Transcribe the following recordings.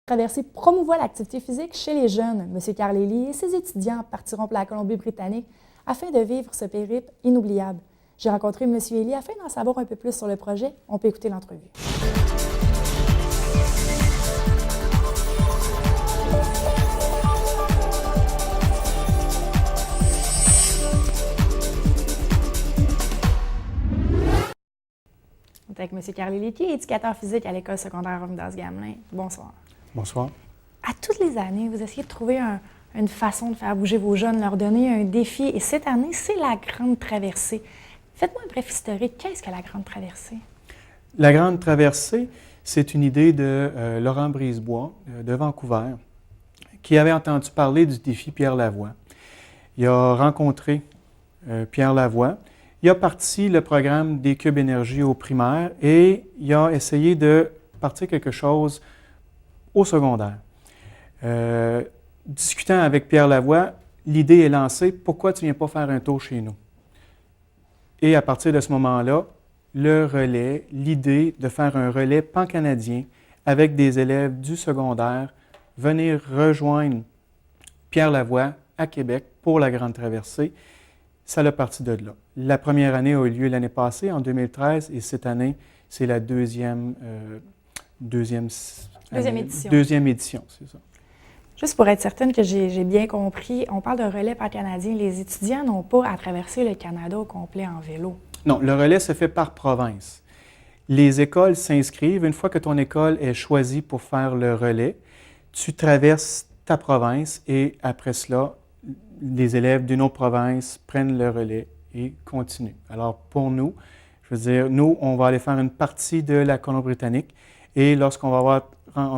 Traversée promouvoit l'activité physique chez les jeunes. M. Carlelli et ses étudiants partiront pour la Colombie-Britannique afin de vivre ce périple inoubliable. J'ai rencontré M. Elie afin d'en savoir un peu plus sur le projet. On peut écouter l'entrevue. On est avec M. Carlelli, qui est éducateur physique à l'École secondaire Romdas-Gamelin. Bonsoir. Bonsoir. À toutes les années, vous essayez de trouver une façon de faire bouger vos jeunes, leur donner un défi. Et cette année, c'est la Grande Traversée. Faites-moi un bref historique. Qu'est-ce que la Grande Traversée? La Grande Traversée, c'est une idée de Laurent Brisebois de Vancouver, qui avait entendu parler du défi Pierre Lavoie. Il a rencontré Pierre Lavoie. Il a parti le programme des Cubes Énergie au primaire et il a essayé de partir quelque chose au secondaire. Discutant avec Pierre Lavoie, l'idée est lancée, pourquoi tu ne viens pas faire un tour chez nous? Et à partir de ce moment-là, le relais, l'idée de faire un relais pan-canadien avec des élèves du secondaire, venir rejoindre Pierre Lavoie à Québec pour la Grande Traversée, ça l'a parti de là. La première année a eu lieu l'année passée, en 2013, et cette année, c'est la deuxième édition. Deuxième édition, c'est ça. Juste pour être certaine que j'ai bien compris, on parle de relais pan-canadien. Les étudiants n'ont pas à traverser le Canada au complet en vélo. Non, le relais se fait par province. Les écoles s'inscrivent. Une fois que ton école est choisie pour faire le relais, tu traverses ta province et après cela, les élèves d'une autre province prennent le relais et continuent. Alors pour nous, je veux dire, nous, on va aller faire une partie de la Colombie-Britannique et lorsqu'on va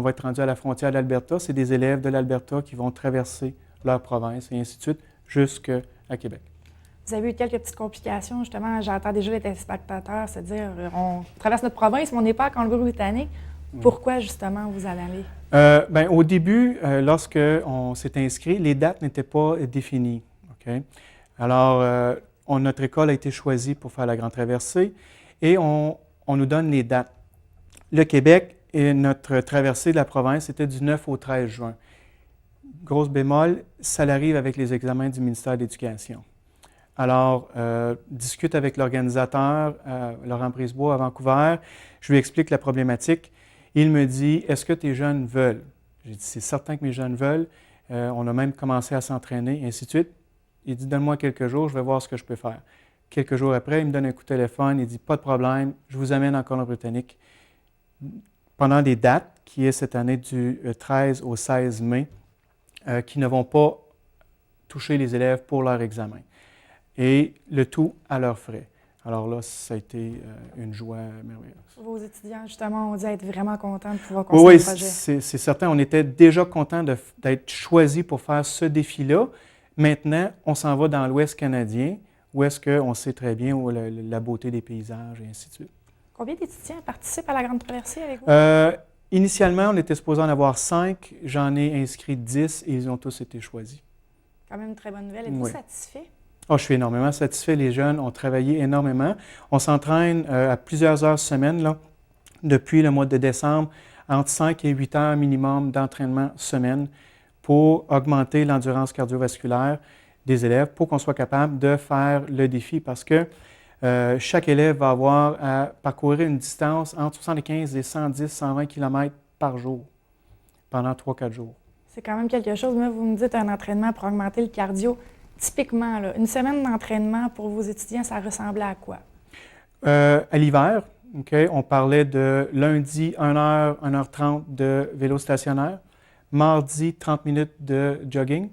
être rendu à la frontière de l'Alberta, c'est des élèves de l'Alberta qui vont traverser leur province et ainsi de suite jusqu'à Québec. Vous avez eu quelques petites complications, justement. J'entends déjà les téléspectateurs se dire on traverse notre province, mais on n'est pas en Colombie-Britannique. Pourquoi, justement, vous allez aller? Au début, lorsqu'on s'est inscrit, les dates n'étaient pas définies. Okay? Alors, notre école a été choisie pour faire la Grande Traversée et on nous donne les dates. Le Québec et notre traversée de la province était du 9 au 13 juin. Grosse bémol, ça arrive avec les examens du ministère de l'Éducation. Alors, discute avec l'organisateur, Laurent Brisebois à Vancouver. Je lui explique la problématique. Il me dit, est-ce que tes jeunes veulent? J'ai dit, c'est certain que mes jeunes veulent. On a même commencé à s'entraîner, et ainsi de suite. Il dit, donne-moi quelques jours, je vais voir ce que je peux faire. Quelques jours après, il me donne un coup de téléphone, il dit, pas de problème, je vous amène en Colombie-Britannique. Pendant des dates, qui est cette année du 13 au 16 mai, qui ne vont pas toucher les élèves pour leur examen. Et le tout à leurs frais. Alors là, ça a été une joie merveilleuse. Vos étudiants, justement, ont dit être vraiment contents de pouvoir continuer le projet. Oui, c'est certain. On était déjà contents d'être choisis pour faire ce défi-là. Maintenant, on s'en va dans l'Ouest canadien, où est-ce qu'on sait très bien la beauté des paysages et ainsi de suite. Combien d'étudiants participent à la Grande Traversée avec vous? Initialement, on était supposé en avoir 5. J'en ai inscrit 10 et ils ont tous été choisis. Quand même une très bonne nouvelle. Êtes-vous satisfait? Oh, je suis énormément satisfait. Les jeunes ont travaillé énormément. On s'entraîne à plusieurs heures semaine, là, depuis le mois de décembre, entre 5 et 8 heures minimum d'entraînement semaine pour augmenter l'endurance cardiovasculaire des élèves pour qu'on soit capable de faire le défi parce que chaque élève va avoir à parcourir une distance entre 75 et 110, 120 km par jour pendant 3-4 jours. C'est quand même quelque chose. Moi, vous me dites un entraînement pour augmenter le cardio. Typiquement, là, une semaine d'entraînement pour vos étudiants, ça ressemblait à quoi? À l'hiver, okay, on parlait de lundi, 1h, 1h30 de vélo stationnaire. Mardi, 30 minutes de jogging.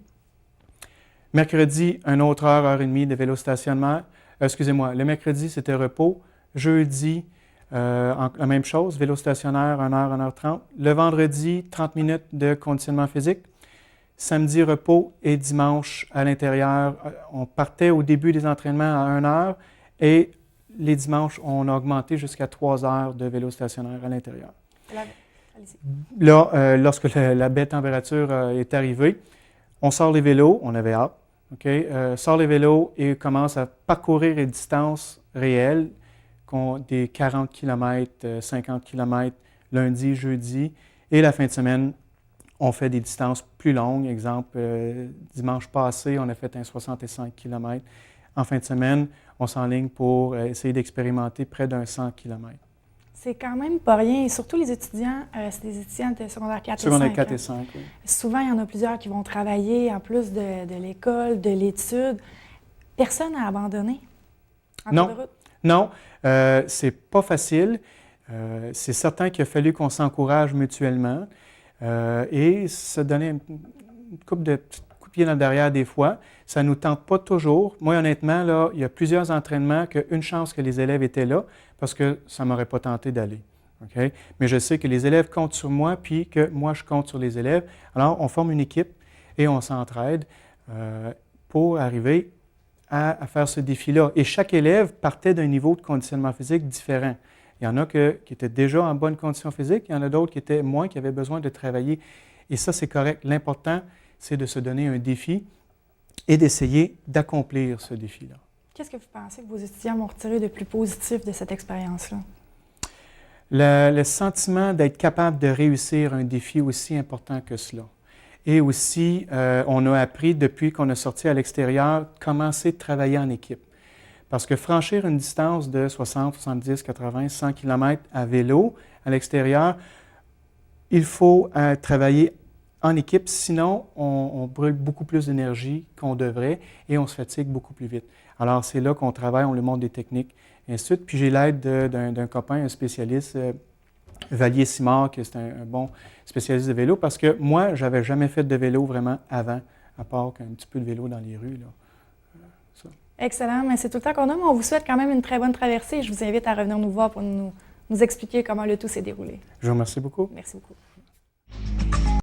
Mercredi, une autre heure et demie de vélo stationnement. Le mercredi, c'était repos. Jeudi, la même chose, vélo stationnaire, 1h, 1h30. Le vendredi, 30 minutes de conditionnement physique. Samedi, repos et dimanche, à l'intérieur, on partait au début des entraînements à 1 heure et les dimanches, on a augmenté jusqu'à 3 heures de vélo stationnaire à l'intérieur. Là, lorsque la belle température est arrivée, on sort les vélos, on avait hâte, sort les vélos et commence à parcourir les distances réelles, des 40 km, 50 km lundi, jeudi et la fin de semaine, on fait des distances plus longues. Exemple, dimanche passé, on a fait un 65 km. En fin de semaine, on s'enligne pour essayer d'expérimenter près d'un 100 km. C'est quand même pas rien. Et surtout les étudiants, c'est des étudiants de secondaire 4 Secondaire et 5. 4 et 5, oui. Souvent, il y en a plusieurs qui vont travailler en plus de l'école, de l'étude. Personne n'a abandonné en cours de route? Non, c'est pas facile. C'est certain qu'il a fallu qu'on s'encourage mutuellement et se donner une couple de petits coups de pied dans le derrière des fois. Ça ne nous tente pas toujours. Moi, honnêtement, là, il y a plusieurs entraînements qu'une chance que les élèves étaient là parce que ça ne m'aurait pas tenté d'aller. Okay? Mais je sais que les élèves comptent sur moi puis que moi, je compte sur les élèves. Alors, on forme une équipe et on s'entraide pour arriver à faire ce défi-là. Et chaque élève partait d'un niveau de conditionnement physique différent. Il y en a qui étaient déjà en bonne condition physique, il y en a d'autres qui étaient moins, qui avaient besoin de travailler. Et ça, c'est correct. L'important, c'est de se donner un défi et d'essayer d'accomplir ce défi-là. Qu'est-ce que vous pensez que vos étudiants vont retirer de plus positif de cette expérience-là? Le sentiment d'être capable de réussir un défi aussi important que cela. Et aussi, on a appris depuis qu'on a sorti à l'extérieur comment c'est de travailler en équipe. Parce que franchir une distance de 60, 70, 80, 100 km à vélo à l'extérieur, il faut travailler en équipe, sinon on brûle beaucoup plus d'énergie qu'on devrait et on se fatigue beaucoup plus vite. Alors c'est là qu'on travaille, on lui montre des techniques, et ainsi de suite. Puis j'ai l'aide d'un copain, un spécialiste, Vallier-Simard, qui est un bon spécialiste de vélo, parce que moi, je n'avais jamais fait de vélo vraiment avant, à part qu'un petit peu de vélo dans les rues, là. Excellent, mais c'est tout le temps qu'on a, mais on vous souhaite quand même une très bonne traversée. Je vous invite à revenir nous voir pour nous expliquer comment le tout s'est déroulé. Je vous remercie beaucoup. Merci beaucoup.